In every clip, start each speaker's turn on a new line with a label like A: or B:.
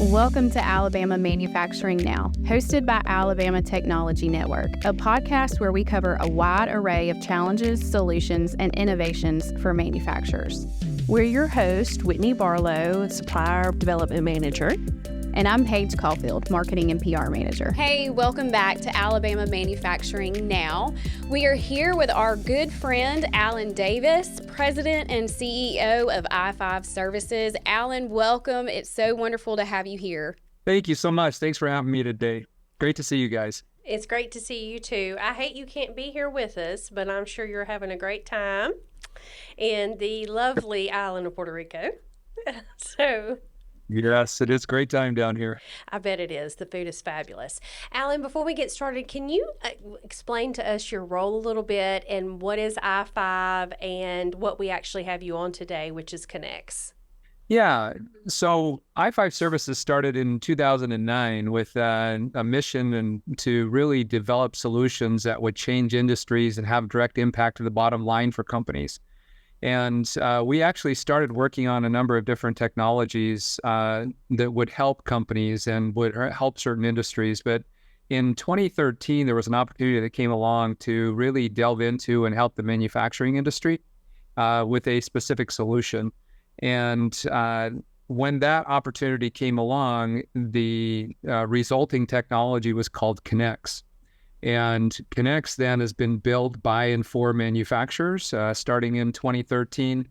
A: Welcome to Alabama Manufacturing Now, hosted by Alabama Technology Network, a podcast where we cover a wide array of challenges, solutions, and innovations for manufacturers. We're your host, Whitney Barlow, Supplier Development Manager. And I'm Paige Caulfield, Marketing and PR Manager. Hey, welcome back to Alabama Manufacturing Now. We are here with our good friend, Alan Davis, President and CEO of I5 Services. Alan, welcome. It's so wonderful to have you here.
B: Thank you so much. Thanks for having me today. Great to see you guys.
C: It's great to see you too. I hate you can't be here with us, but I'm sure you're having a great time in the lovely island of Puerto Rico.
B: Yes, it is a great time down here.
C: I bet it is. The food is fabulous. Alan, before we get started, can you explain to us your role a little bit and what is I5 and what we actually have you on today, which is Connex?
B: Yeah, so I5 Services started in 2009 with a mission and to really develop solutions that would change industries and have direct impact to the bottom line for companies. And we actually started working on a number of different technologies that would help companies and would help certain industries. But in 2013, there was an opportunity that came along to really delve into and help the manufacturing industry with a specific solution. And when that opportunity came along, the resulting technology was called Connex. And Connex then has been built by and for manufacturers starting in 2013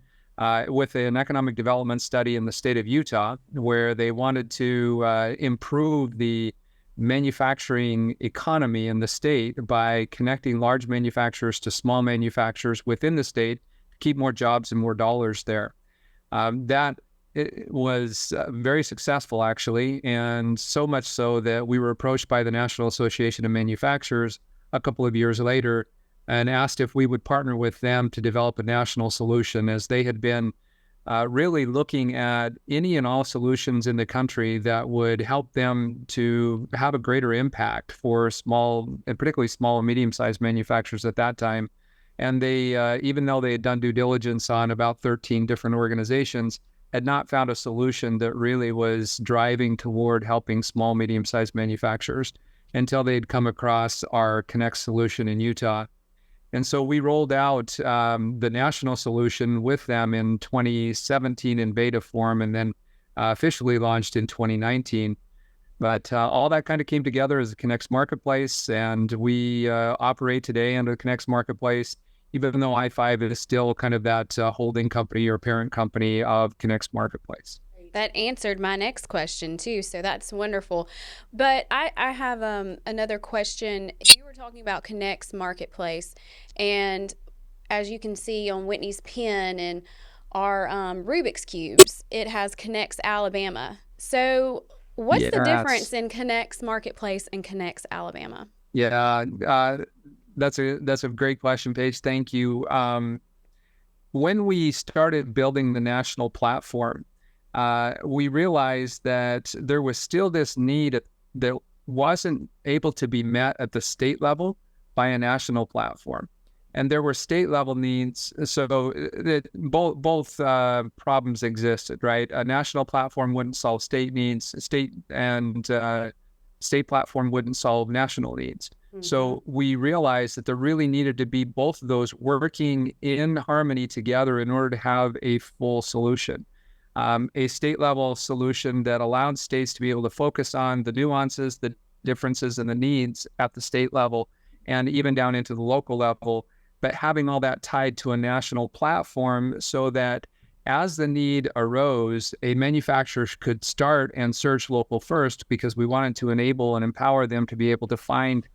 B: with an economic development study in the state of Utah, where they wanted to improve the manufacturing economy in the state by connecting large manufacturers to small manufacturers within the state to keep more jobs and more dollars there. It was very successful, actually, and so much so that we were approached by the National Association of Manufacturers a couple of years later and asked if we would partner with them to develop a national solution, as they had been really looking at any and all solutions in the country that would help them to have a greater impact for small, and particularly small and medium-sized manufacturers at that time. And they, even though they had done due diligence on about 13 different organizations, had not found a solution that really was driving toward helping small, medium-sized manufacturers until they'd come across our Connex solution in Utah. And so we rolled out the national solution with them in 2017 in beta form and then officially launched in 2019. But all that kind of came together as a Connex Marketplace, and we operate today under the Connex Marketplace, even though I5 is still kind of that holding company or parent company of Connex Marketplace.
A: That answered my next question, too, so that's wonderful. But I have another question. You were talking about Connex Marketplace, and as you can see on Whitney's pen and our Rubik's Cubes, it has Connex Alabama. So what's the difference in Connex Marketplace and Connex Alabama?
B: Yeah, that's a great question, Paige. Thank you. When we started building the national platform, we realized that there was still this need that wasn't able to be met at the state level by a national platform. And there were state level needs. So both problems existed, right? A national platform wouldn't solve state needs, state platform wouldn't solve national needs. Mm-hmm. So we realized that there really needed to be both of those working in harmony together in order to have a full solution. A state-level solution that allowed states to be able to focus on the nuances, the differences, and the needs at the state level and even down into the local level, but having all that tied to a national platform so that as the need arose, a manufacturer could start and search local first, because we wanted to enable and empower them to be able to find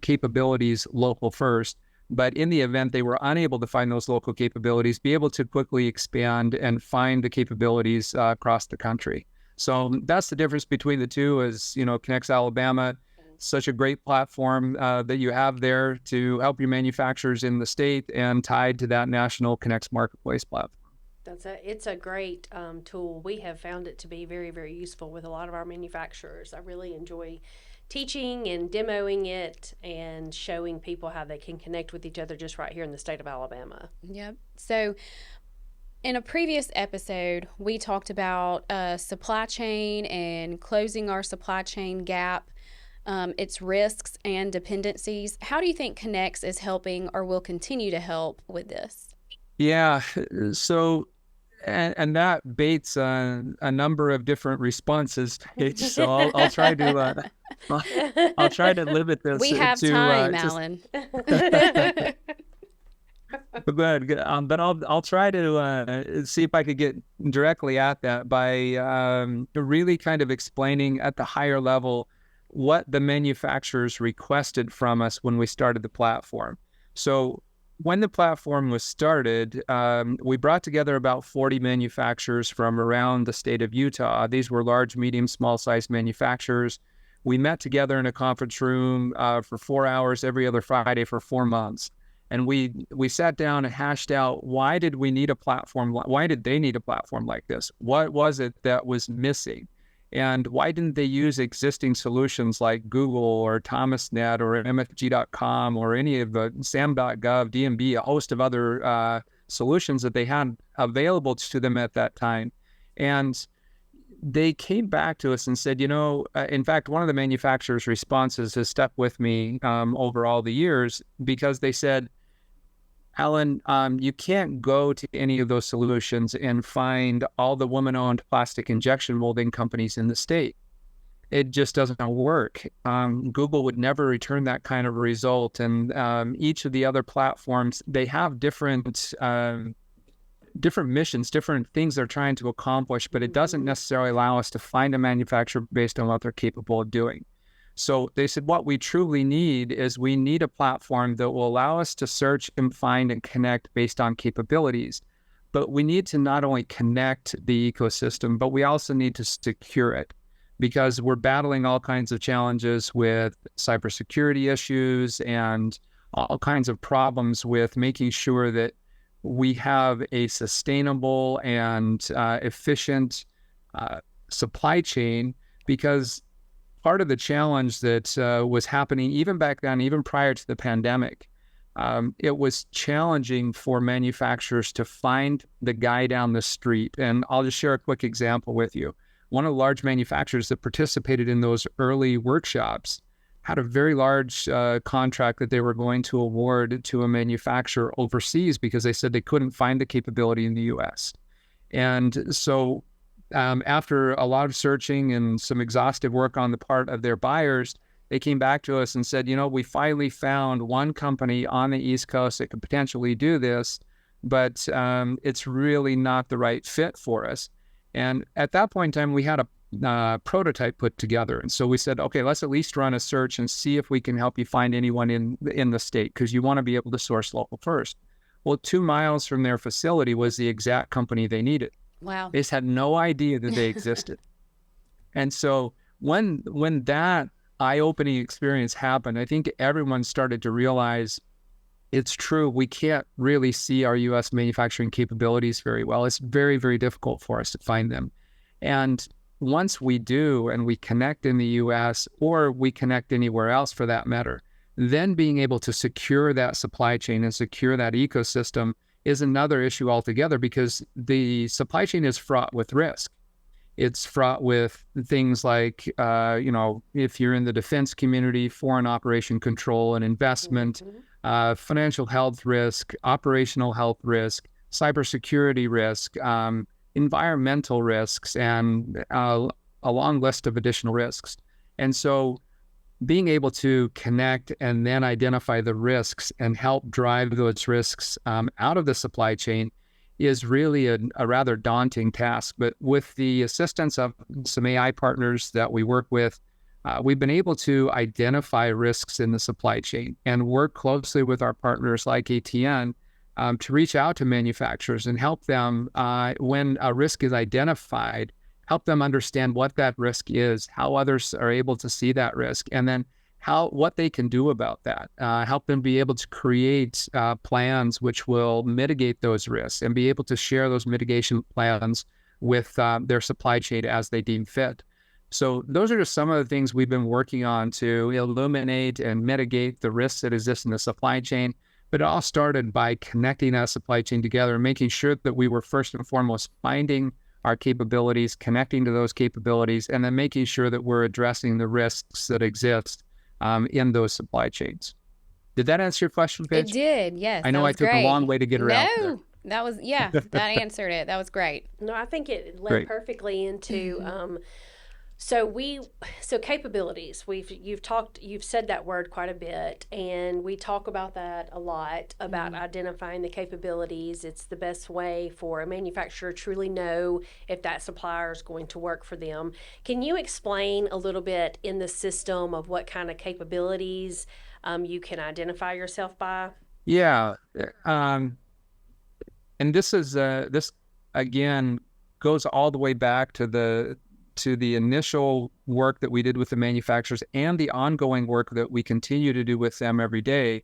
B: capabilities local first. But in the event they were unable to find those local capabilities, be able to quickly expand and find the capabilities across the country. So that's the difference between the two. Is, Connex Alabama, such a great platform that you have there to help your manufacturers in the state, and tied to that national Connex Marketplace platform.
C: It's a great tool. We have found it to be very, very useful with a lot of our manufacturers. I really enjoy teaching and demoing it and showing people how they can connect with each other just right here in the state of Alabama.
A: Yep. So In a previous episode, we talked about supply chain and closing our supply chain gap, its risks and dependencies. How do you think Connex is helping or will continue to help with this?
B: Yeah, so and that baits a number of different responses. So I'll try to I'll try to limit this.
A: We have
B: to,
A: time, Alan.
B: Good. But I'll try to see if I could get directly at that by really kind of explaining at the higher level what the manufacturers requested from us when we started the platform. So when the platform was started, we brought together about 40 manufacturers from around the state of Utah. These were large, medium, small-sized manufacturers. We met together in a conference room for 4 hours every other Friday for 4 months. And we sat down and hashed out, why did we need a platform? Why did they need a platform like this? What was it that was missing? And why didn't they use existing solutions like Google or ThomasNet or MFG.com or any of the SAM.gov, DMB, a host of other solutions that they had available to them at that time? And they came back to us and said, in fact, one of the manufacturers' responses has stuck with me over all the years, because they said, Alan, you can't go to any of those solutions and find all the woman-owned plastic injection molding companies in the state. It just doesn't work. Google would never return that kind of result. And each of the other platforms, they have different missions, different things they're trying to accomplish, but it doesn't necessarily allow us to find a manufacturer based on what they're capable of doing. So they said, what we truly need is we need a platform that will allow us to search and find and connect based on capabilities. But we need to not only connect the ecosystem, but we also need to secure it, because we're battling all kinds of challenges with cybersecurity issues and all kinds of problems with making sure that we have a sustainable and efficient supply chain, because part of the challenge that was happening even back then, even prior to the pandemic, it was challenging for manufacturers to find the guy down the street. And I'll just share a quick example with you. One of the large manufacturers that participated in those early workshops had a very large contract that they were going to award to a manufacturer overseas, because they said they couldn't find the capability in the US. And so after a lot of searching and some exhaustive work on the part of their buyers, they came back to us and said, we finally found one company on the East Coast that could potentially do this, but it's really not the right fit for us. And at that point in time, we had a prototype put together. And so we said, okay, let's at least run a search and see if we can help you find anyone in the state, because you want to be able to source local first. Well, 2 miles from their facility was the exact company they needed.
A: Wow.
B: They just had no idea that they existed. And so when that eye-opening experience happened, I think everyone started to realize it's true. We can't really see our U.S. manufacturing capabilities very well. It's very, very difficult for us to find them. And once we do, and we connect in the U.S. or we connect anywhere else for that matter, then being able to secure that supply chain and secure that ecosystem is another issue altogether, because the supply chain is fraught with risk. It's fraught with things like, if you're in the defense community, foreign operation control and investment, financial health risk, operational health risk, cybersecurity risk, environmental risks, and a long list of additional risks. And so being able to connect and then identify the risks and help drive those risks out of the supply chain is really a rather daunting task. But with the assistance of some AI partners that we work with, we've been able to identify risks in the supply chain and work closely with our partners like ATN to reach out to manufacturers and help them when a risk is identified, help them understand what that risk is, how others are able to see that risk, and then what they can do about that. Help them be able to create plans which will mitigate those risks and be able to share those mitigation plans with their supply chain as they deem fit. So those are just some of the things we've been working on to illuminate and mitigate the risks that exist in the supply chain. But it all started by connecting that supply chain together and making sure that we were first and foremost finding our capabilities, connecting to those capabilities, and then making sure that we're addressing the risks that exist in those supply chains. Did that answer your question, Paige?
A: It did, yes.
B: I know I took a long way to get around there.
A: That was, that answered it. That was great.
C: No, I think it led perfectly into so capabilities. You've said that word quite a bit, and we talk about that a lot about identifying the capabilities. It's the best way for a manufacturer to truly know if that supplier is going to work for them. Can you explain a little bit in the system of what kind of capabilities you can identify yourself by?
B: Yeah. And this is this again goes all the way back to the initial work that we did with the manufacturers and the ongoing work that we continue to do with them every day,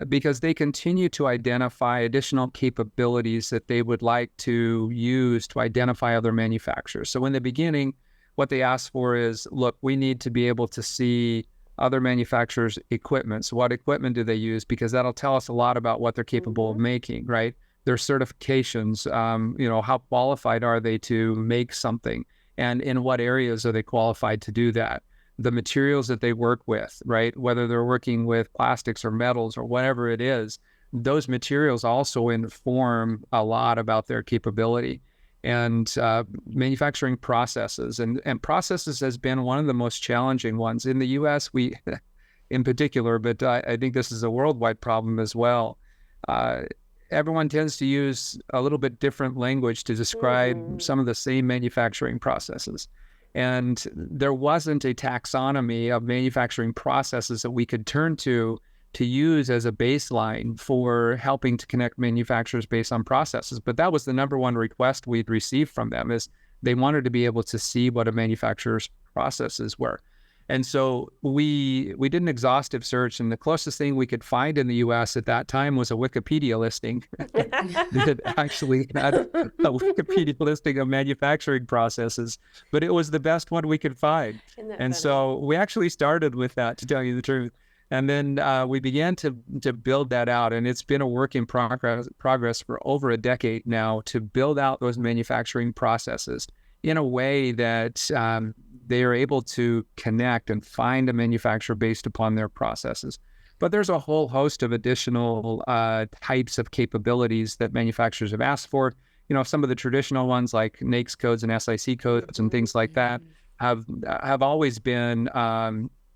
B: because they continue to identify additional capabilities that they would like to use to identify other manufacturers. So in the beginning, what they asked for is, look, we need to be able to see other manufacturers' equipment. So what equipment do they use? Because that'll tell us a lot about what they're capable of making, right? Their certifications, how qualified are they to make something? And in what areas are they qualified to do that? The materials that they work with, right? Whether they're working with plastics or metals or whatever it is, those materials also inform a lot about their capability. And manufacturing processes. And processes has been one of the most challenging ones. In the U.S., we, in particular, but I think this is a worldwide problem as well. Everyone tends to use a little bit different language to describe some of the same manufacturing processes. And there wasn't a taxonomy of manufacturing processes that we could turn to use as a baseline for helping to connect manufacturers based on processes. But that was the number one request we'd received from them, is they wanted to be able to see what a manufacturer's processes were. And so we did an exhaustive search, and the closest thing we could find in the U.S. at that time was a Wikipedia listing that actually had a Wikipedia listing of manufacturing processes, but it was the best one we could find. And so we actually started with that, to tell you the truth. And then we began to build that out, and it's been a work in progress for over a decade now to build out those manufacturing processes in a way that they are able to connect and find a manufacturer based upon their processes. But there's a whole host of additional types of capabilities that manufacturers have asked for. Some of the traditional ones like NAICS codes and SIC codes and things like that have always been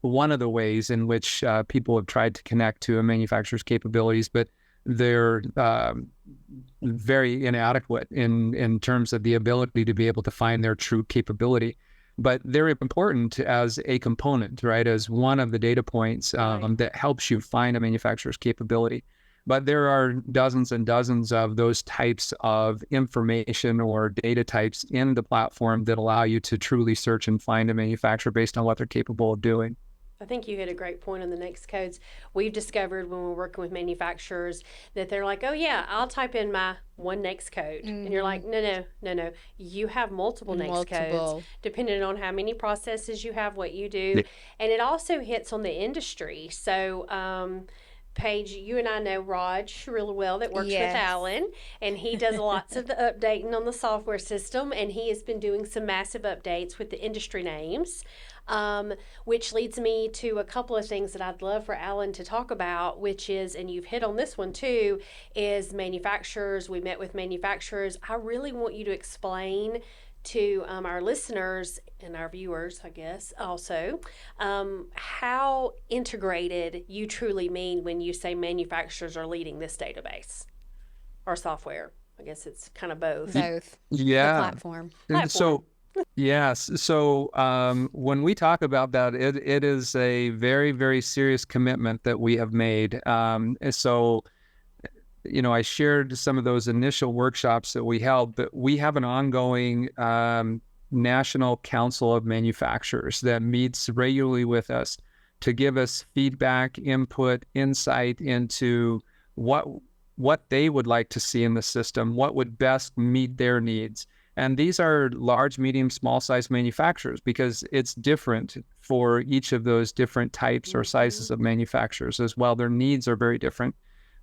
B: one of the ways in which people have tried to connect to a manufacturer's capabilities, but they're very inadequate in terms of the ability to be able to find their true capability. But they're important as a component, right, as one of the data points that helps you find a manufacturer's capability. But there are dozens and dozens of those types of information or data types in the platform that allow you to truly search and find a manufacturer based on what they're capable of doing.
C: I think you hit a great point on the NAICS codes. We've discovered when we're working with manufacturers that they're like, oh yeah, I'll type in my one NAICS code. And you're like, no. You have multiple NAICS codes, depending on how many processes you have, what you do. And it also hits on the industry. So, Paige, you and I know Raj really well that works with Alan, and he does lots of the updating on the software system, and he has been doing some massive updates with the industry names. Which leads me to a couple of things that I'd love for Alan to talk about, which is, and you've hit on this one too, is manufacturers. We met with manufacturers. I really want you to explain to our listeners and our viewers, I guess, also, how integrated you truly mean when you say manufacturers are leading this database or software. I guess it's kind of both.
A: Yeah. The platform.
B: So, yes. So when we talk about that, it is a very, very serious commitment that we have made. So, I shared some of those initial workshops that we held, but we have an ongoing National Council of Manufacturers that meets regularly with us to give us feedback, input, insight into what they would like to see in the system, what would best meet their needs. And these are large, medium, small-size manufacturers, because it's different for each of those different types or sizes of manufacturers as well. Their needs are very different.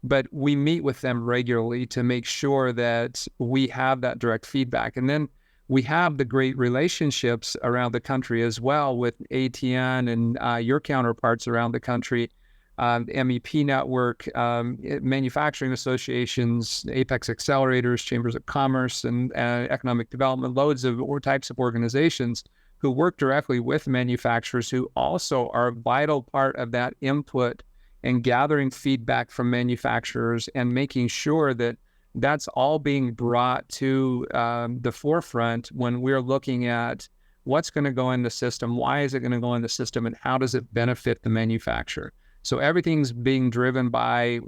B: but we meet with them regularly to make sure that we have that direct feedback. And then we have the great relationships around the country as well with ATN and your counterparts around the country, MEP network, manufacturing associations, Apex accelerators, chambers of commerce, and economic development, loads of types of organizations who work directly with manufacturers, who also are a vital part of that input and gathering feedback from manufacturers and making sure that that's all being brought to the forefront when we're looking at what's going to go in the system, why is it going to go in the system, and how does it benefit the manufacturer. So everything's being driven by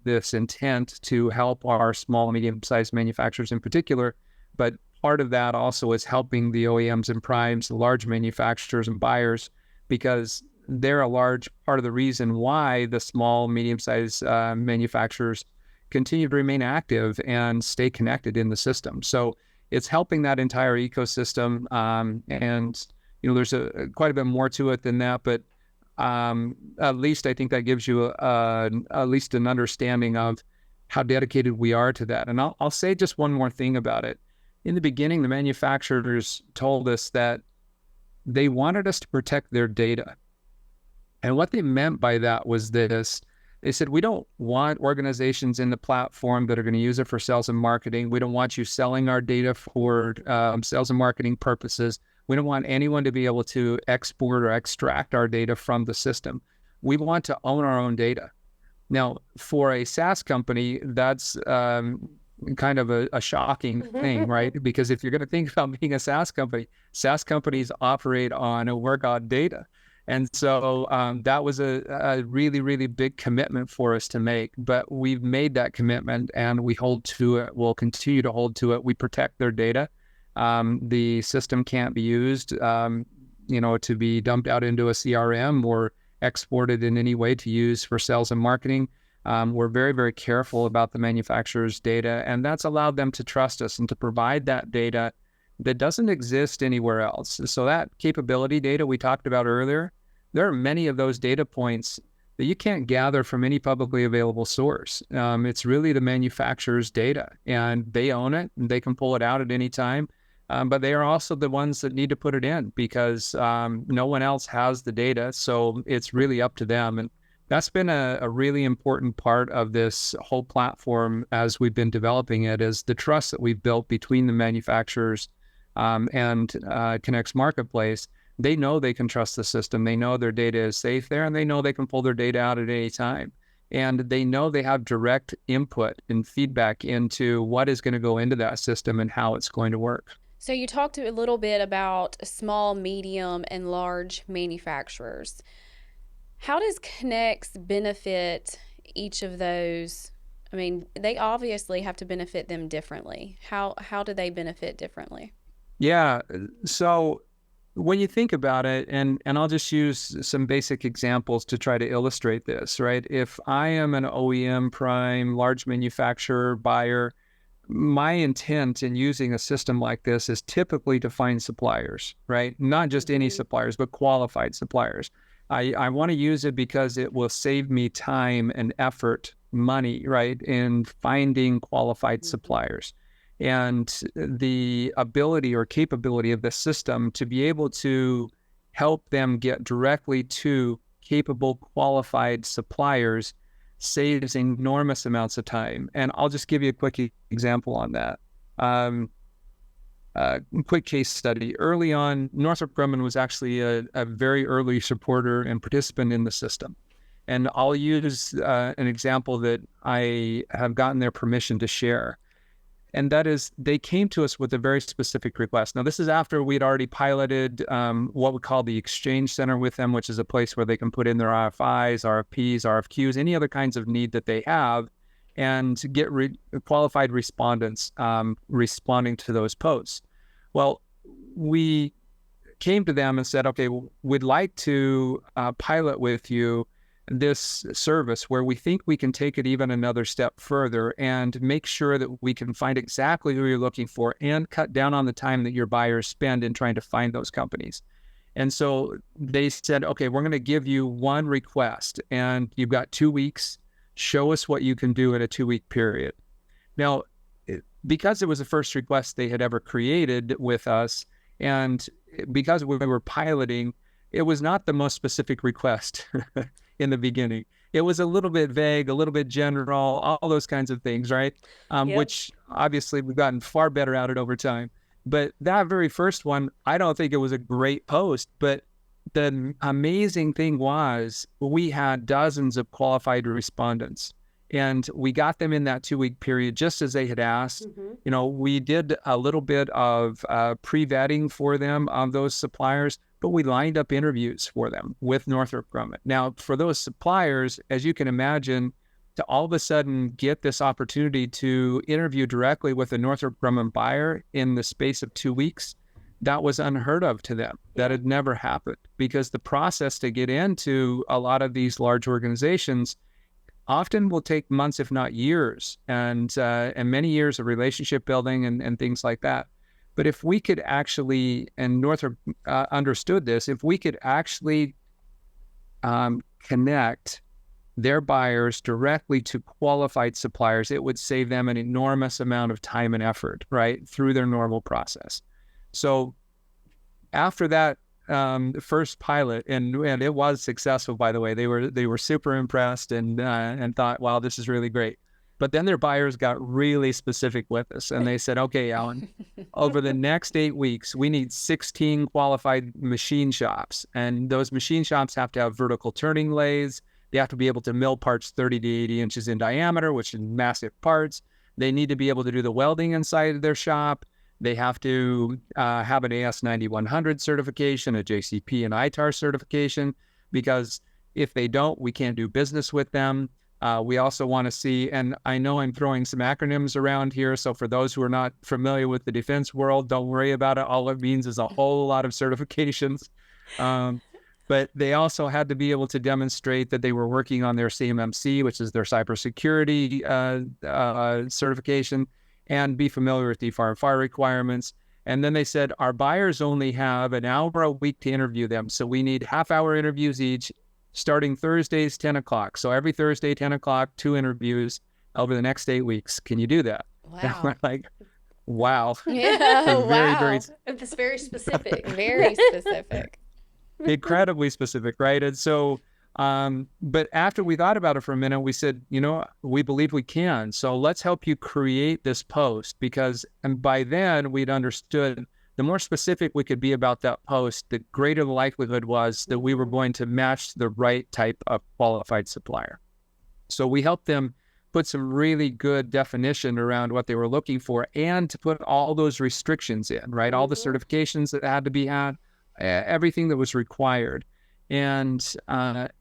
B: this intent to help our small and medium-sized manufacturers in particular, but part of that also is helping the OEMs and primes, the large manufacturers and buyers, because they're a large part of the reason why the small, medium-sized manufacturers continue to remain active and stay connected in the system. So it's helping that entire ecosystem. And there's quite a bit more to it than that, but at least I think that gives you at least an understanding of how dedicated we are to that. And I'll say just one more thing about it. In the beginning, the manufacturers told us that they wanted us to protect their data. And what they meant by that was this. They said, we don't want organizations in the platform that are going to use it for sales and marketing. We don't want you selling our data for sales and marketing purposes. We don't want anyone to be able to export or extract our data from the system. We want to own our own data. Now, for a SaaS company, that's kind of a shocking thing, right? Because if you're going to think about being a SaaS company, SaaS companies operate on and work on data. And so that was a really, really big commitment for us to make. But we've made that commitment and we hold to it. We'll continue to hold to it. We protect their data. The system can't be used, to be dumped out into a CRM or exported in any way to use for sales and marketing. We're very, very careful about the manufacturer's data, and that's allowed them to trust us and to provide that data that doesn't exist anywhere else. So that capability data we talked about earlier, there are many of those data points that you can't gather from any publicly available source. It's really the manufacturer's data, and they own it, and they can pull it out at any time. But they are also the ones that need to put it in because no one else has the data. So it's really up to them. And that's been a really important part of this whole platform as we've been developing it, is the trust that we've built between the manufacturers and Connex Marketplace. They know they can trust the system. They know their data is safe there, and they know they can pull their data out at any time. And they know they have direct input and feedback into what is going to go into that system and how it's going to work.
A: So you talked a little bit about small, medium, and large manufacturers. How does Connex benefit each of those? I mean, they obviously have to benefit them differently. How do they benefit differently?
B: Yeah, so when you think about it, and I'll just use some basic examples to try to illustrate this, right? If I am an OEM, prime, large manufacturer, buyer, my intent in using a system like this is typically to find suppliers, right? Not just any suppliers, but qualified suppliers. I want to use it because it will save me time and effort, money, right, in finding qualified suppliers. And the ability or capability of the system to be able to help them get directly to capable, qualified suppliers saves enormous amounts of time. And I'll just give you a quick example on that. Quick case study. Early on, Northrop Grumman was actually a very early supporter and participant in the system. And I'll use an example that I have gotten their permission to share. And that is, they came to us with a very specific request. Now, this is after we'd already piloted what we call the Exchange Center with them, which is a place where they can put in their RFIs, RFPs, RFQs, any other kinds of need that they have, and get qualified respondents responding to those posts. Well, we came to them and said, okay, we'd like to pilot with you this service where we think we can take it even another step further and make sure that we can find exactly who you're looking for and cut down on the time that your buyers spend in trying to find those companies. And so they said, okay, we're going to give you one request and you've got 2 weeks. show us what you can do in a 2-week period. Now, because it was the first request they had ever created with us, and because we were piloting, it was not the most specific request in the beginning. It was a little bit vague, a little bit general, all those kinds of things, right? Which obviously we've gotten far better at it over time. But that very first one, I don't think it was a great post, but the amazing thing was we had dozens of qualified respondents, and we got them in that 2-week period just as they had asked. We did a little bit of pre-vetting for them of those suppliers, but we lined up interviews for them with Northrop Grumman. Now, for those suppliers, as you can imagine, to all of a sudden get this opportunity to interview directly with a Northrop Grumman buyer in the space of 2 weeks, that was unheard of to them. That had never happened, because the process to get into a lot of these large organizations often will take months, if not years, and many years of relationship building and things like that. But if we could actually, and Northrop understood this, if we could actually connect their buyers directly to qualified suppliers, it would save them an enormous amount of time and effort, right, through their normal process. So after that first pilot, and it was successful, by the way, they were super impressed and thought, wow, this is really great. But then their buyers got really specific with us, and they said, okay, Alan, over the next 8 weeks, we need 16 qualified machine shops. And those machine shops have to have vertical turning lathes. They have to be able to mill parts 30 to 80 inches in diameter, which is massive parts. They need to be able to do the welding inside of their shop. They have to have an AS9100 certification, a JCP and ITAR certification, because if they don't, we can't do business with them. We also want to see, and I know I'm throwing some acronyms around here, so for those who are not familiar with the defense world, don't worry about it. All it means is a whole lot of certifications. But they also had to be able to demonstrate that they were working on their CMMC, which is their cybersecurity certification, and be familiar with DFAR and FAR requirements. And then they said, our buyers only have an hour a week to interview them, so we need half-hour interviews each, starting Thursdays, 10 o'clock. So every Thursday, 10 o'clock, 2 interviews over the next 8 weeks. Can you do that?
A: Wow.
B: And we're like, wow.
A: Yeah,
C: Very,
A: wow.
C: it's very specific.
A: Very specific.
B: Incredibly specific, right? And so, but after we thought about it for a minute, we said, we believe we can. So let's help you create this post, and by then we'd understood the more specific we could be about that post, the greater the likelihood was that we were going to match the right type of qualified supplier. So we helped them put some really good definition around what they were looking for, and to put all those restrictions in, right? All the certifications that had to be had, everything that was required. And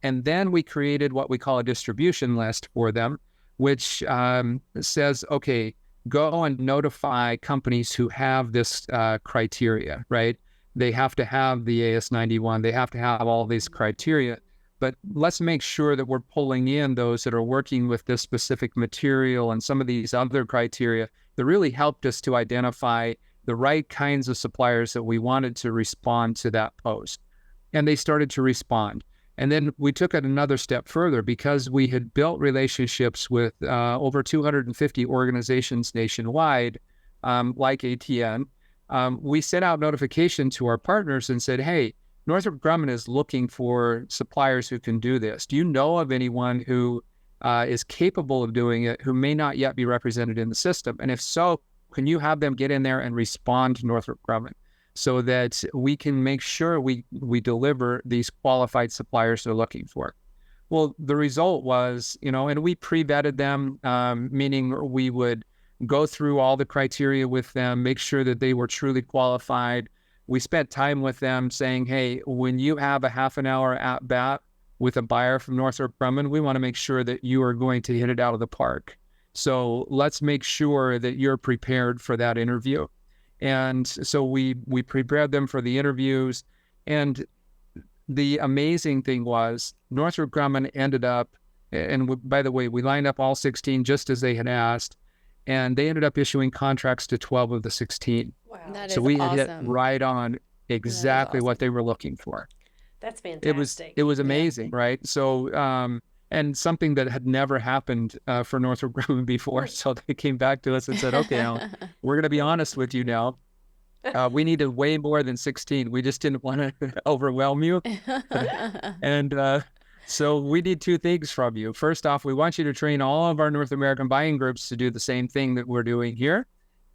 B: then we created what we call a distribution list for them, which says, okay, go and notify companies who have this criteria, right? They have to have the AS91. They have to have all these criteria. But let's make sure that we're pulling in those that are working with this specific material and some of these other criteria that really helped us to identify the right kinds of suppliers that we wanted to respond to that post. And they started to respond. And then we took it another step further, because we had built relationships with over 250 organizations nationwide, like ATN. We sent out notification to our partners and said, hey, Northrop Grumman is looking for suppliers who can do this. Do you know of anyone who is capable of doing it, who may not yet be represented in the system? And if so, can you have them get in there and respond to Northrop Grumman, so that we can make sure we deliver these qualified suppliers they're looking for? Well, the result was, and we pre-vetted them, meaning we would go through all the criteria with them, make sure that they were truly qualified. We spent time with them saying, hey, when you have a half an hour at bat with a buyer from Northrop Grumman, we want to make sure that you are going to hit it out of the park. So let's make sure that you're prepared for that interview. And so we prepared them for the interviews. And the amazing thing was Northrop Grumman ended up, and by the way, we lined up all 16 just as they had asked, and they ended up issuing contracts to 12 of the 16.
C: Wow.
A: That is
B: so we
A: awesome.
B: had hit right on exactly
A: awesome.
B: what they were looking for.
C: That's fantastic.
B: It was amazing, right? So, and something that had never happened for Northrop Grumman before. So they came back to us and said, okay, Alan, we're going to be honest with you now. We needed way more than 16. We just didn't want to overwhelm you. And so we need two things from you. First off, we want you to train all of our North American buying groups to do the same thing that we're doing here.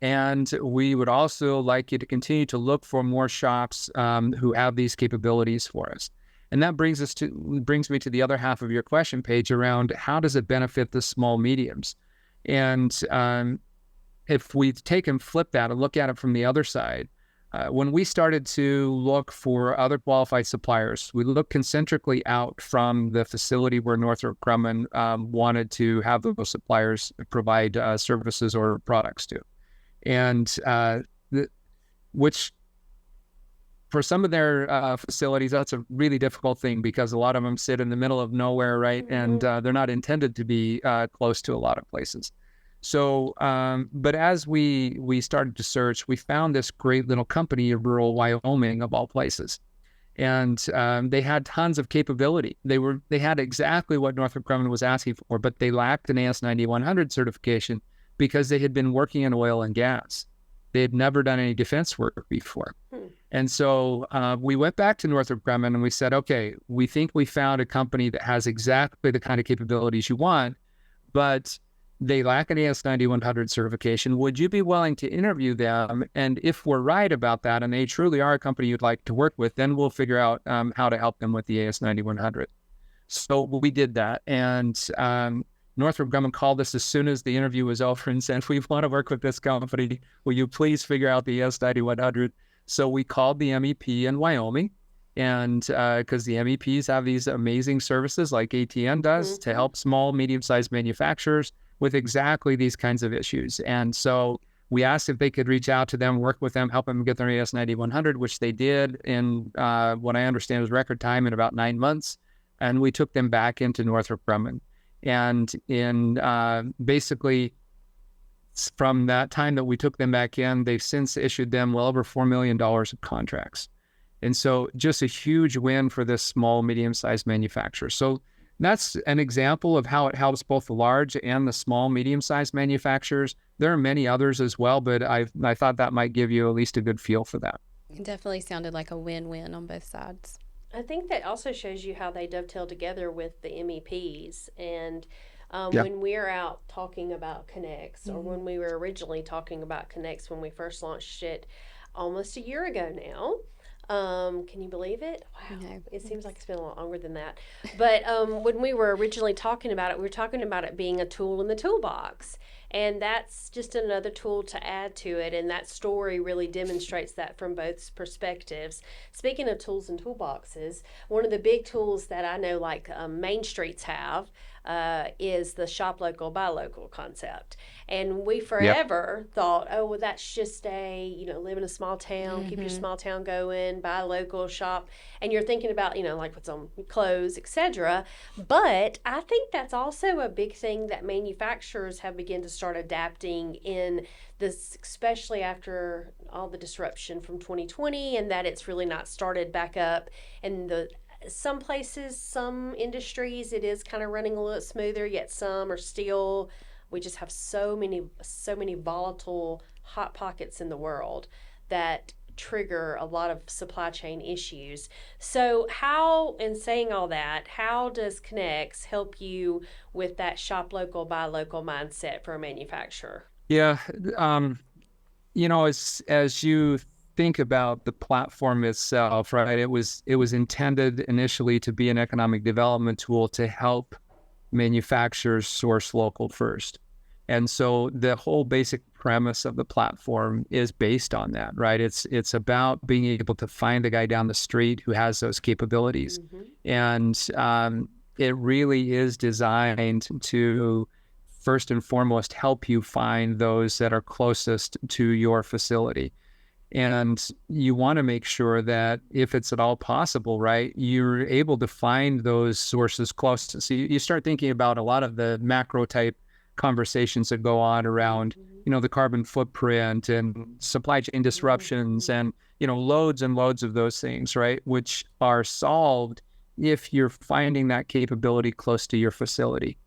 B: And we would also like you to continue to look for more shops who have these capabilities for us. And that brings me to the other half of your question, Paige, around how does it benefit the small mediums? And if we take and flip that and look at it from the other side, when we started to look for other qualified suppliers, we looked concentrically out from the facility where Northrop Grumman wanted to have those suppliers provide services or products to. And which for some of their facilities, that's a really difficult thing because a lot of them sit in the middle of nowhere, right? And they're not intended to be close to a lot of places. So, but as we started to search, we found this great little company in rural Wyoming, of all places. And they had tons of capability. They had exactly what Northrop Grumman was asking for, but they lacked an AS9100 certification because they had been working in oil and gas. They had never done any defense work before. And so we went back to Northrop Grumman and we said, okay, we think we found a company that has exactly the kind of capabilities you want, but they lack an AS9100 certification. Would you be willing to interview them? And if we're right about that, and they truly are a company you'd like to work with, then we'll figure out how to help them with the AS9100. So we did that. And Northrop Grumman called us as soon as the interview was over and said, we want to work with this company. Will you please figure out the AS9100? So we called the MEP in Wyoming. And because the MEPs have these amazing services like ATN does to help small, medium-sized manufacturers with exactly these kinds of issues. And so we asked if they could reach out to them, work with them, help them get their AS9100, which they did in what I understand was record time in about 9 months. And we took them back into Northrop Grumman. And in basically from that time that we took them back in, they've since issued them well over $4 million of contracts. And so just a huge win for this small, medium-sized manufacturer. So that's an example of how it helps both the large and the small, medium-sized manufacturers. There are many others as well, but I thought that might give you at least a good feel for that.
A: It definitely sounded like a win-win on both sides.
C: I think that also shows you how they dovetail together with the MEPs. And when we're out talking about Connex, or when we were originally talking about Connex when we first launched it almost a year ago now. Can you believe it? Wow. No. It seems like it's been a lot longer than that. But when we were originally talking about it, we were talking about it being a tool in the toolbox. And that's just another tool to add to it. And that story really demonstrates that from both perspectives. Speaking of tools and toolboxes, one of the big tools that I know like Main Streets have is the shop local, buy local concept. And we forever thought, oh, well, that's just live in a small town, keep your small town going, buy local, shop. And you're thinking about, like what's on clothes, etc. But I think that's also a big thing that manufacturers have begun to start adapting in this, especially after all the disruption from 2020, and that it's really not started back up. And some places, some industries, it is kind of running a little smoother, yet some are still, we just have so many volatile hot pockets in the world that trigger a lot of supply chain issues. So in saying all that, how does Connex help you with that shop local, buy local mindset for a manufacturer?
B: Yeah, as you think about the platform itself, right? It was intended initially to be an economic development tool to help manufacturers source local first. And so the whole basic premise of the platform is based on that, right? It's about being able to find the guy down the street who has those capabilities. And it really is designed to first and foremost help you find those that are closest to your facility. And you want to make sure that if it's at all possible, right, you're able to find those sources close to. So you start thinking about a lot of the macro type conversations that go on around, the carbon footprint and supply chain disruptions and, loads and loads of those things, right, which are solved if you're finding that capability close to your facility,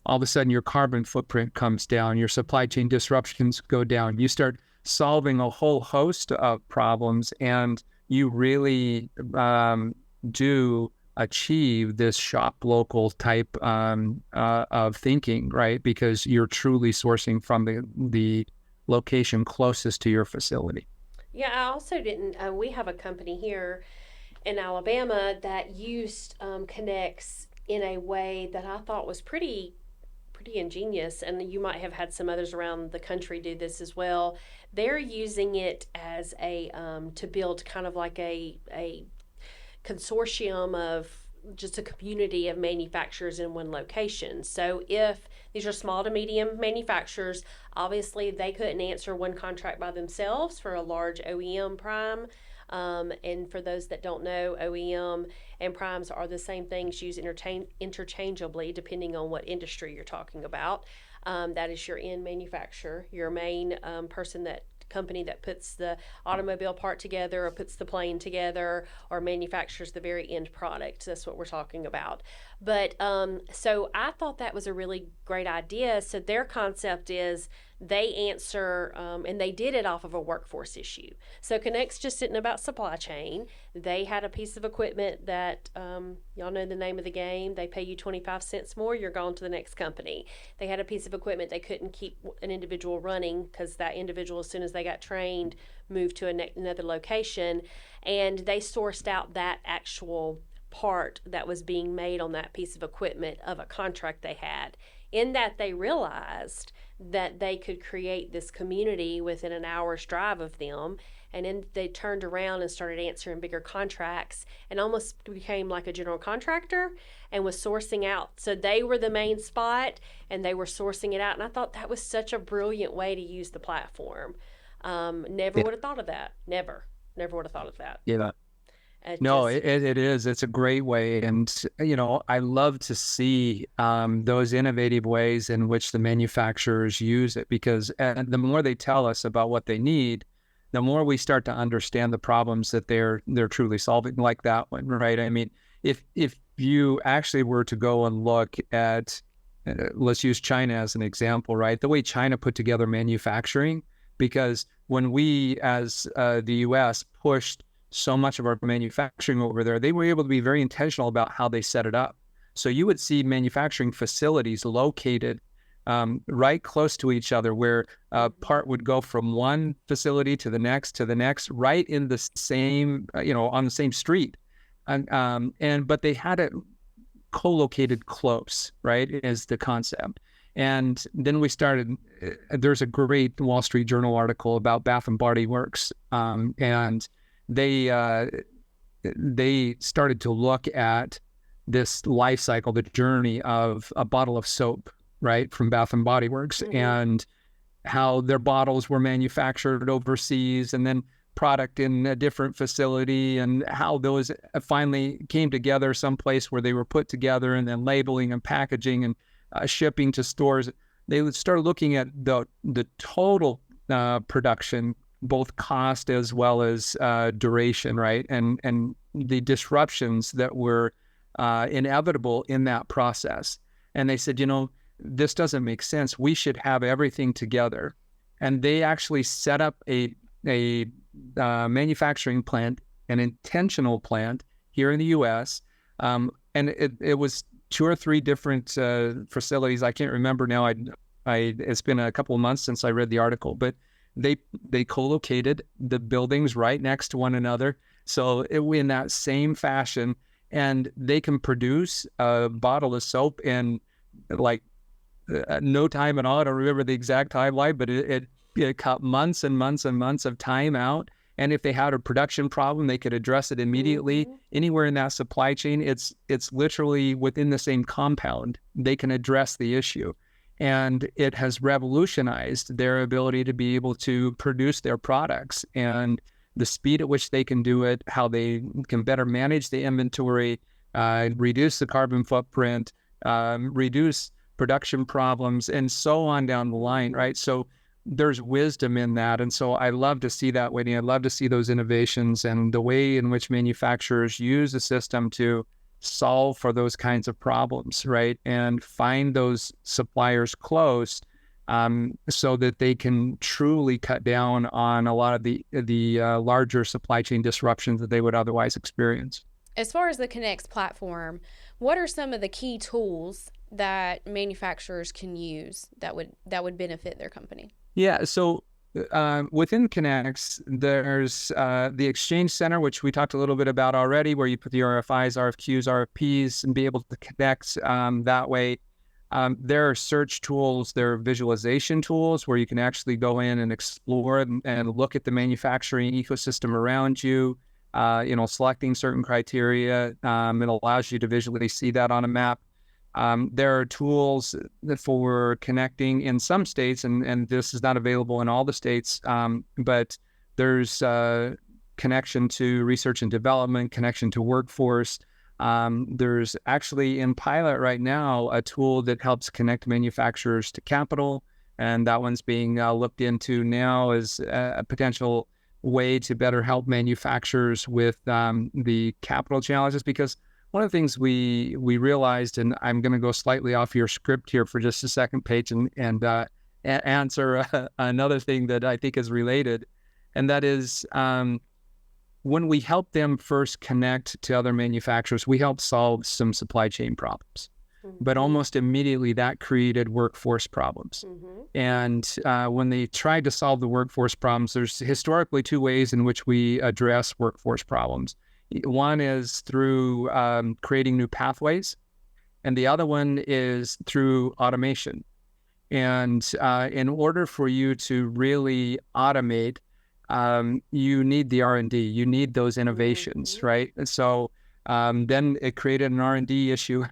B: all of a sudden your carbon footprint comes down, your supply chain disruptions go down, you start solving a whole host of problems, and you really do achieve this shop local type of thinking, right? Because you're truly sourcing from the location closest to your facility.
C: Yeah, I also didn't. We have a company here in Alabama that used Connex in a way that I thought was pretty ingenious, and you might have had some others around the country do this as well. They're using it as a to build kind of like a consortium of just a community of manufacturers in one location. So if these are small to medium manufacturers, obviously they couldn't answer one contract by themselves for a large OEM prime. And for those that don't know, OEM and primes are the same things, used interchangeably depending on what industry you're talking about. That is your end manufacturer, your main company that puts the automobile part together or puts the plane together or manufactures the very end product. That's what we're talking about. But so I thought that was a really great idea. So their concept is they answer, and they did it off of a workforce issue. So Connex just isn't about supply chain. They had a piece of equipment that, y'all know the name of the game. They pay you 25 cents more, you're gone to the next company. They had a piece of equipment they couldn't keep an individual running because that individual, as soon as they got trained, moved to another location. And they sourced out that actual part that was being made on that piece of equipment of a contract they had. In that, they realized that they could create this community within an hour's drive of them, and then they turned around and started answering bigger contracts and almost became like a general contractor and was sourcing out. So they were the main spot and they were sourcing it out, and I thought that was such a brilliant way to use the platform. Never would have thought of that. Never would have thought of that.
B: Yeah. It is. It's a great way. And, I love to see those innovative ways in which the manufacturers use it, because the more they tell us about what they need, the more we start to understand the problems that they're truly solving, like that one, right? I mean, if you actually were to go and look at, let's use China as an example, right? The way China put together manufacturing, because when we as the U.S. pushed so much of our manufacturing over there, they were able to be very intentional about how they set it up. So you would see manufacturing facilities located right close to each other, where a part would go from one facility to the next, right in the same, on the same street. But they had it co-located close, right, is the concept. And then we started, there's a great Wall Street Journal article about Bath and Body Works, and they started to look at this life cycle, the journey of a bottle of soap, right, from Bath and Body Works, and how their bottles were manufactured overseas and then product in a different facility, and how those finally came together someplace where they were put together, and then labeling and packaging and shipping to stores. They would start looking at the total production, both cost as well as duration, right? And the disruptions that were inevitable in that process. And they said, this doesn't make sense. We should have everything together. And they actually set up a manufacturing plant, an intentional plant here in the U.S. And it was 2 or 3 different facilities. I can't remember now. It's been a couple of months since I read the article, but they co-located the buildings right next to one another, so in that same fashion, and they can produce a bottle of soap in like no time at all. I don't remember the exact timeline, but it cut months and months and months of time out. And if they had a production problem, they could address it immediately. Anywhere in that supply chain, it's literally within the same compound. They can address the issue. And it has revolutionized their ability to be able to produce their products, and the speed at which they can do it, how they can better manage the inventory, reduce the carbon footprint, reduce production problems, and so on down the line, right? So there's wisdom in that. And so I love to see that, Whitney. I love to see those innovations and the way in which manufacturers use the system to solve for those kinds of problems, right? And find those suppliers close so that they can truly cut down on a lot of the larger supply chain disruptions that they would otherwise experience.
A: As far as the Connex platform, what are some of the key tools that manufacturers can use that would benefit their company?
B: Yeah, so within Connex, there's the Exchange Center, which we talked a little bit about already, where you put the RFIs, RFQs, RFPs, and be able to connect that way. There are search tools, there are visualization tools where you can actually go in and explore and look at the manufacturing ecosystem around you, selecting certain criteria. It allows you to visually see that on a map. There are tools for connecting in some states, and this is not available in all the states, but there's connection to research and development, connection to workforce. There's actually in pilot right now a tool that helps connect manufacturers to capital, and that one's being looked into now as a potential way to better help manufacturers with the capital challenges. Because one of the things we realized, and I'm going to go slightly off your script here for just a second, Paige, and answer another thing that I think is related, and that is when we help them first connect to other manufacturers, we help solve some supply chain problems. Mm-hmm. But almost immediately that created workforce problems. Mm-hmm. And when they tried to solve the workforce problems, there's historically two ways in which we address workforce problems. One is through creating new pathways, and the other one is through automation. And in order for you to really automate, you need the R&D, you need those innovations, mm-hmm. right? And so then it created an R&D issue.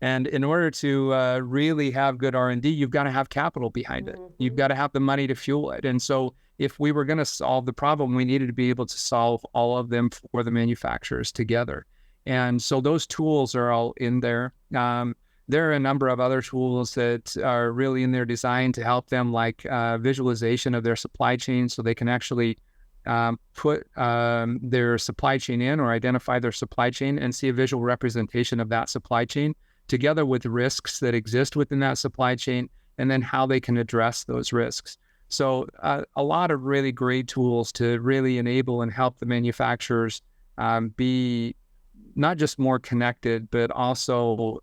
B: And in order to really have good R&D, you've got to have capital behind it. Mm-hmm. You've got to have the money to fuel it. And so if we were going to solve the problem, we needed to be able to solve all of them for the manufacturers together. And so those tools are all in there. There are a number of other tools that are really in there designed to help them, like visualization of their supply chain, so they can actually put their supply chain in or identify their supply chain and see a visual representation of that supply chain together with risks that exist within that supply chain, and then how they can address those risks. So a lot of really great tools to really enable and help the manufacturers be not just more connected, but also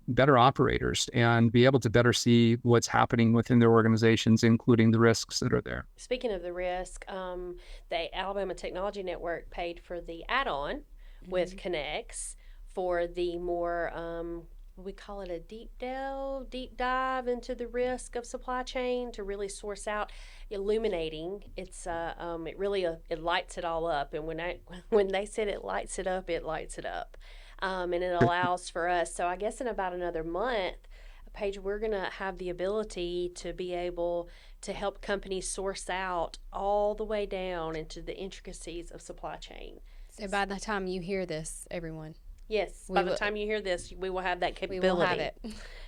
B: better operators and be able to better see what's happening within their organizations, including the risks that are there.
C: Speaking of the risk, the Alabama Technology Network paid for the add-on mm-hmm. with Connex for the more, we call it a deep dive into the risk of supply chain to really source out, illuminating. It's it really it lights it all up. And when they said it lights it up, and it allows for us. So I guess in about another month, Paige, we're going to have the ability to be able to help companies source out all the way down into the intricacies of supply chain.
A: So by the time you hear this, everyone.
C: Yes, by the time you hear this, we will have that capability.
A: We will have it.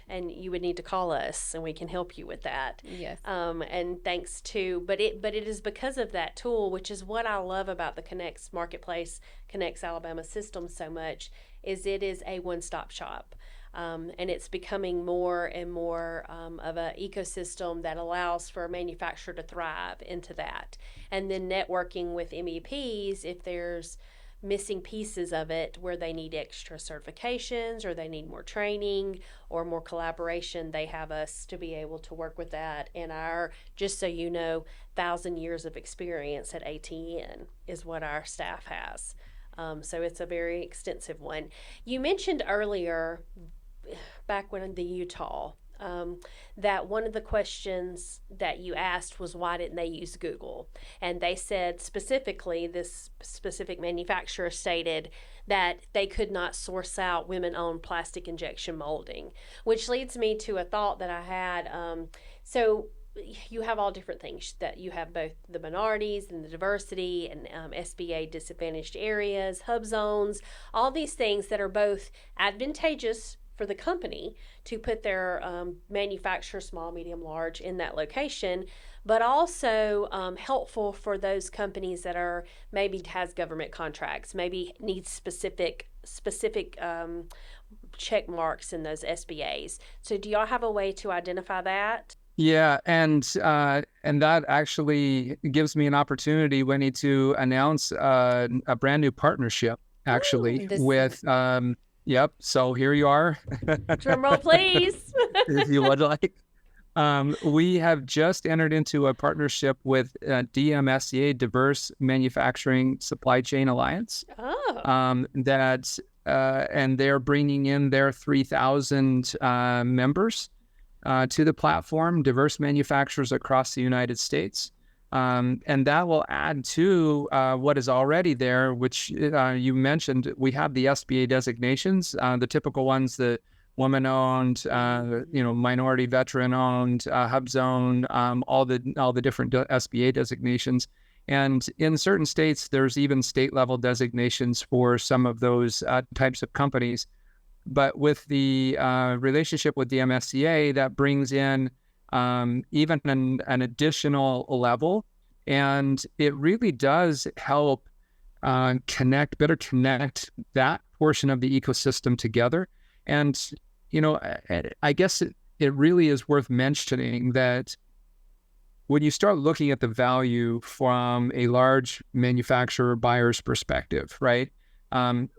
C: And you would need to call us, and we can help you with that.
A: Yes.
C: And thanks to, but it is because of that tool, which is what I love about the Connex Marketplace, Connex Alabama system so much, is it is a one-stop shop. And it's becoming more and more of an ecosystem that allows for a manufacturer to thrive into that. And then networking with MEPs, if there's missing pieces of it where they need extra certifications or they need more training or more collaboration, they have us to be able to work with that. And our, just so you know, 1,000 years of experience at ATN is what our staff has. So it's a very extensive one. You mentioned earlier, back when in the Utah, that one of the questions that you asked was, why didn't they use Google? And they said specifically, this specific manufacturer stated that they could not source out women-owned plastic injection molding, which leads me to a thought that I had. So you have all different things, that you have both the minorities and the diversity and SBA disadvantaged areas, hub zones, all these things that are both advantageous for the company to put their manufacturer, small, medium, large, in that location. but also helpful for those companies that are maybe has government contracts, maybe needs specific check marks in those SBAs. So do y'all have a way to identify that?
B: Yeah, and that actually gives me an opportunity. We need to announce a brand new partnership, actually, with yep. So here you are.
C: Drum roll, please.
B: If you would like. We have just entered into a partnership with DMSCA, Diverse Manufacturing Supply Chain Alliance.
C: Oh.
B: And they're bringing in their 3,000 members to the platform, diverse manufacturers across the United States. And that will add to what is already there, which you mentioned. We have the SBA designations, the typical ones, the woman-owned, minority veteran-owned, hub zone, all the different SBA designations. And in certain states, there's even state-level designations for some of those types of companies. But with the relationship with the MSCA, that brings in even an additional level. And it really does help better connect that portion of the ecosystem together. And, I guess it really is worth mentioning that when you start looking at the value from a large manufacturer buyer's perspective, right?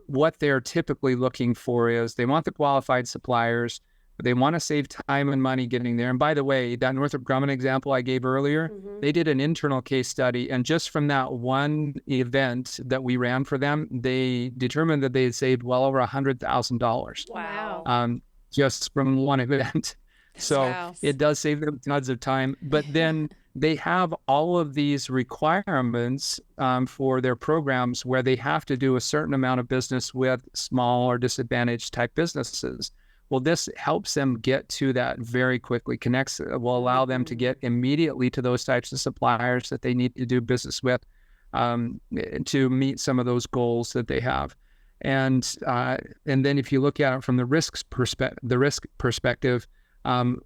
B: What they're typically looking for is they want the qualified suppliers, but they want to save time and money getting there. And by the way, that Northrop Grumman example I gave earlier, they did an internal case study. And just from that one event that we ran for them, they determined that they had saved well over $100,000.
C: Wow.
B: Just from one event. So
A: Wow.
B: It does save them tons of time. But then they have all of these requirements for their programs where they have to do a certain amount of business with small or disadvantaged type businesses. Well, this helps them get to that very quickly. Connex will allow them to get immediately to those types of suppliers that they need to do business with to meet some of those goals that they have. And then if you look at it from the risk perspective,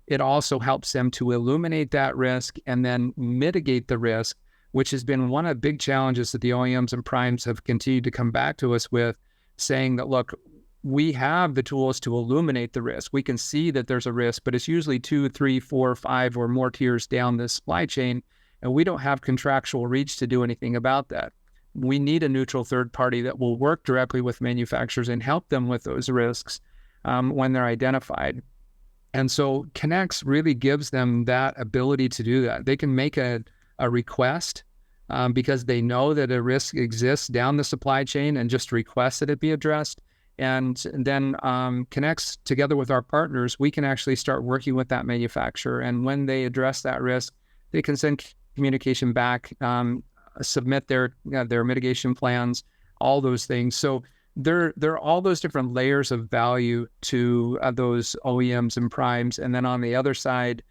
B: it also helps them to illuminate that risk and then mitigate the risk, which has been one of the big challenges that the OEMs and primes have continued to come back to us with, saying that, look, we have the tools to illuminate the risk. We can see that there's a risk, but it's usually 2, 3, 4, 5 or more tiers down the supply chain, and we don't have contractual reach to do anything about that. We need a neutral third party that will work directly with manufacturers and help them with those risks when they're identified. And so Connex really gives them that ability to do that. They can make a request because they know that a risk exists down the supply chain and just request that it be addressed. And then Connex, together with our partners, we can actually start working with that manufacturer. And when they address that risk, they can send communication back, submit their mitigation plans, all those things. So there are all those different layers of value to those OEMs and primes. And then on the other side,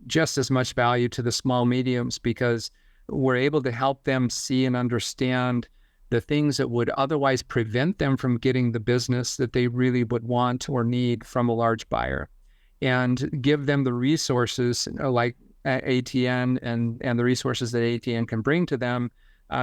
B: just as much value to the small mediums, because we're able to help them see and understand the things that would otherwise prevent them from getting the business that they really would want or need from a large buyer, and give them the resources like ATN and the resources that ATN can bring to them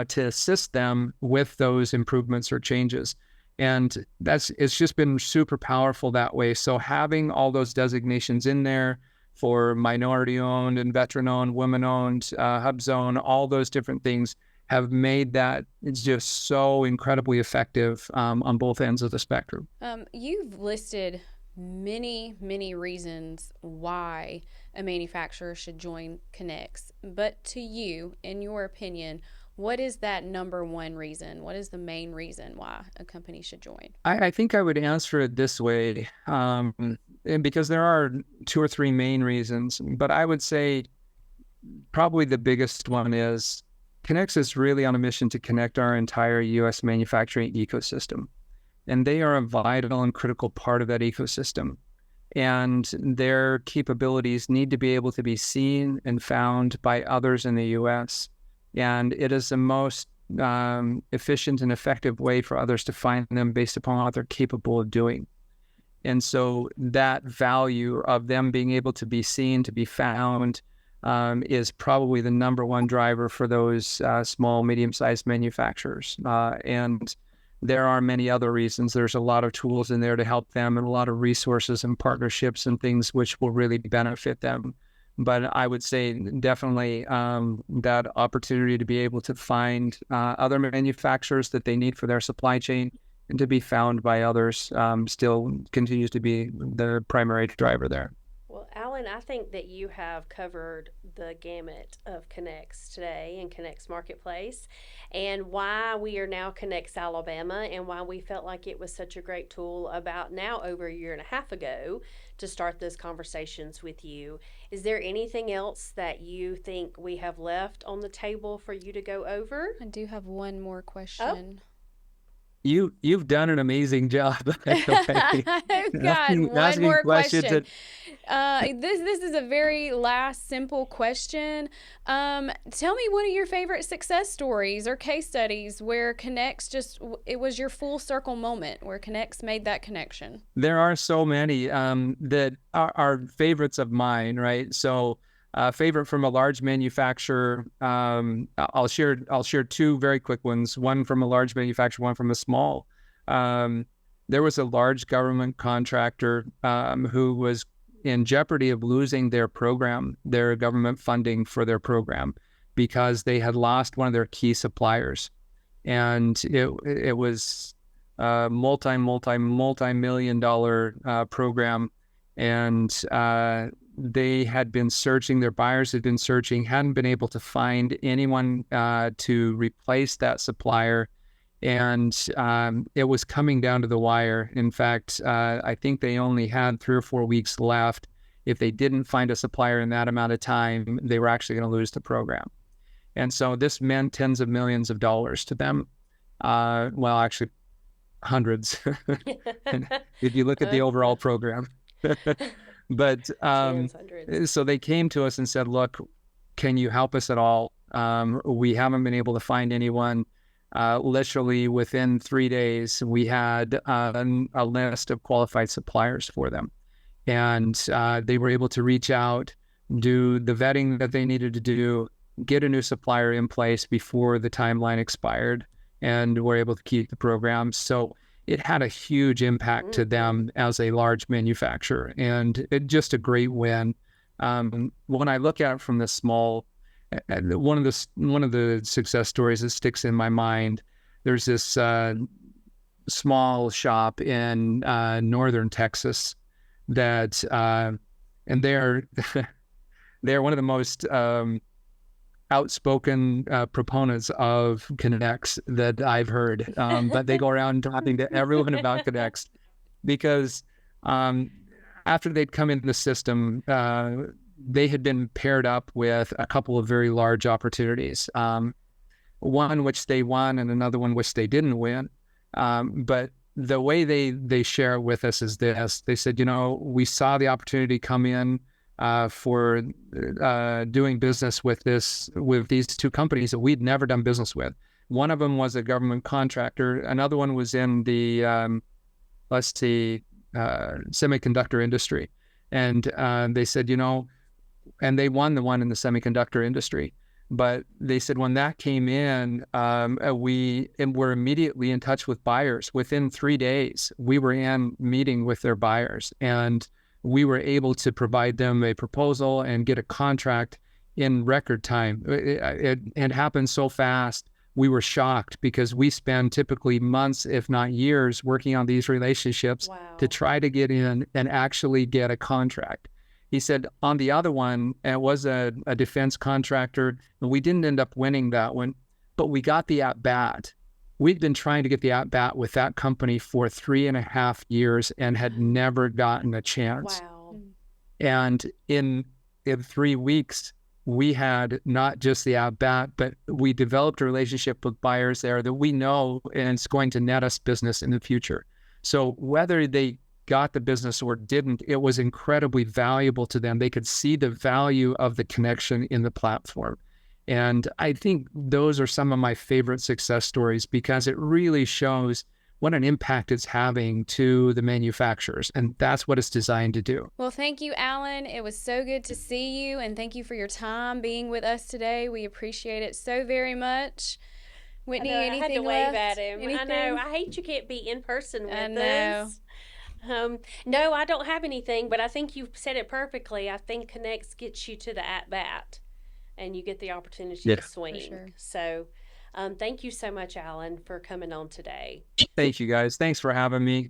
B: to assist them with those improvements or changes. And it's just been super powerful that way. So having all those designations in there for minority-owned and veteran-owned, women-owned, hub zone, all those different things have made that it's just so incredibly effective on both ends of the spectrum.
A: You've listed many, many reasons why a manufacturer should join Connex. But to you, in your opinion, what is that number one reason? What is the main reason why a company should join?
B: I think I would answer it this way, because there are 2 or 3 main reasons. But I would say probably the biggest one is Connex is really on a mission to connect our entire U.S. manufacturing ecosystem. And they are a vital and critical part of that ecosystem. And their capabilities need to be able to be seen and found by others in the U.S. And it is the most efficient and effective way for others to find them based upon what they're capable of doing. And so that value of them being able to be seen, to be found, is probably the number one driver for those small, medium-sized manufacturers. And there are many other reasons. There's a lot of tools in there to help them, and a lot of resources and partnerships and things which will really benefit them. But I would say definitely that opportunity to be able to find other manufacturers that they need for their supply chain and to be found by others still continues to be the primary driver there.
C: Well, Alan, I think that you have covered the gamut of Connex today and Connex Marketplace, and why we are now Connex Alabama, and why we felt like it was such a great tool about now over a year and a half ago to start those conversations with you. Is there anything else that you think we have left on the table for you to go over?
A: I do have one more question.
B: You've done an amazing job.
A: I've got one more question. This is a very last simple question. Tell me one of your favorite success stories or case studies where Connex it was your full circle moment where Connex made that connection.
B: There are so many that are favorites of mine, right? So favorite from a large manufacturer. I'll share two very quick ones. One from a large manufacturer, one from a small. There was a large government contractor who was in jeopardy of losing their program, their government funding for their program, because they had lost one of their key suppliers, and it was a multi-million dollar program, and they had been searching, their buyers had been searching, hadn't been able to find anyone to replace that supplier. And it was coming down to the wire. In fact, I think they only had 3 or 4 weeks left. If they didn't find a supplier in that amount of time, they were actually going to lose the program. And so this meant tens of millions of dollars to them. Well, actually, hundreds, if you look at the overall program. But so they came to us and said, look, can you help us at all? We haven't been able to find anyone. Literally within 3 days, we had a list of qualified suppliers for them. And they were able to reach out, do the vetting that they needed to do, get a new supplier in place before the timeline expired, and were able to keep the program. So it had a huge impact to them as a large manufacturer, and just a great win. When I look at it from the small, one of the success stories that sticks in my mind, there's this small shop in northern Texas that, and they're one of the most outspoken proponents of Connex that I've heard, but they go around talking to everyone about Connex because after they'd come into the system, they had been paired up with a couple of very large opportunities, one which they won and another one which they didn't win. But the way they share it with us is this. They said, we saw the opportunity come in for doing business with these two companies that we'd never done business with. One of them was a government contractor. Another one was in the, semiconductor industry. And they said, and they won the one in the semiconductor industry. But they said when that came in, we were immediately in touch with buyers. Within 3 days, we were in meeting with their buyers, and we were able to provide them a proposal and get a contract in record time. It happened so fast. We were shocked because we spend typically months, if not years, working on these relationships to try to get in and actually get a contract. He said on the other one, it was a defense contractor, and we didn't end up winning that one, but we got the at-bat. We'd been trying to get the at-bat with that company for 3.5 years and had never gotten a chance.
C: Wow.
B: And in 3 weeks, we had not just the at-bat, but we developed a relationship with buyers there that we know and it's going to net us business in the future. So whether they got the business or didn't, it was incredibly valuable to them. They could see the value of the connection in the platform. And I think those are some of my favorite success stories because it really shows what an impact it's having to the manufacturers. And that's what it's designed to do.
A: Well, thank you, Alan. It was so good to see you, and thank you for your time being with us today. We appreciate it so very much. Whitney, anything
C: I had to
A: left?
C: wave at him.
A: Anything?
C: I know. I hate you can't be in person with
A: I know.
C: us. No, I don't have anything, but I think you said it perfectly. I think Connex gets you to the at-bat, and you get the opportunity to swing.
A: For sure.
C: So thank you so much, Alan, for coming on today.
B: Thank you, guys. Thanks for having me.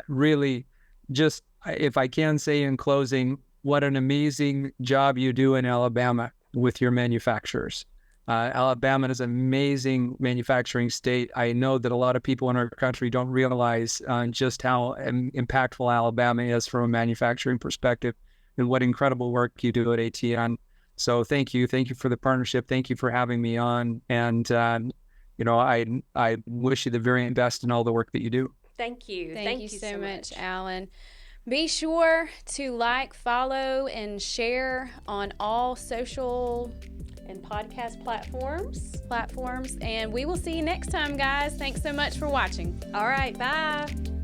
B: Really, just if I can say in closing, what an amazing job you do in Alabama with your manufacturers. Alabama is an amazing manufacturing state. I know that a lot of people in our country don't realize just how impactful Alabama is from a manufacturing perspective and what incredible work you do at ATN. So thank you. Thank you for the partnership. Thank you for having me on. And, I wish you the very best in all the work that you do.
C: Thank you.
A: Thank you so much, Alan. Be sure to like, follow, and share on all social
C: and podcast platforms.
A: And we will see you next time, guys. Thanks so much for watching.
C: All right. Bye.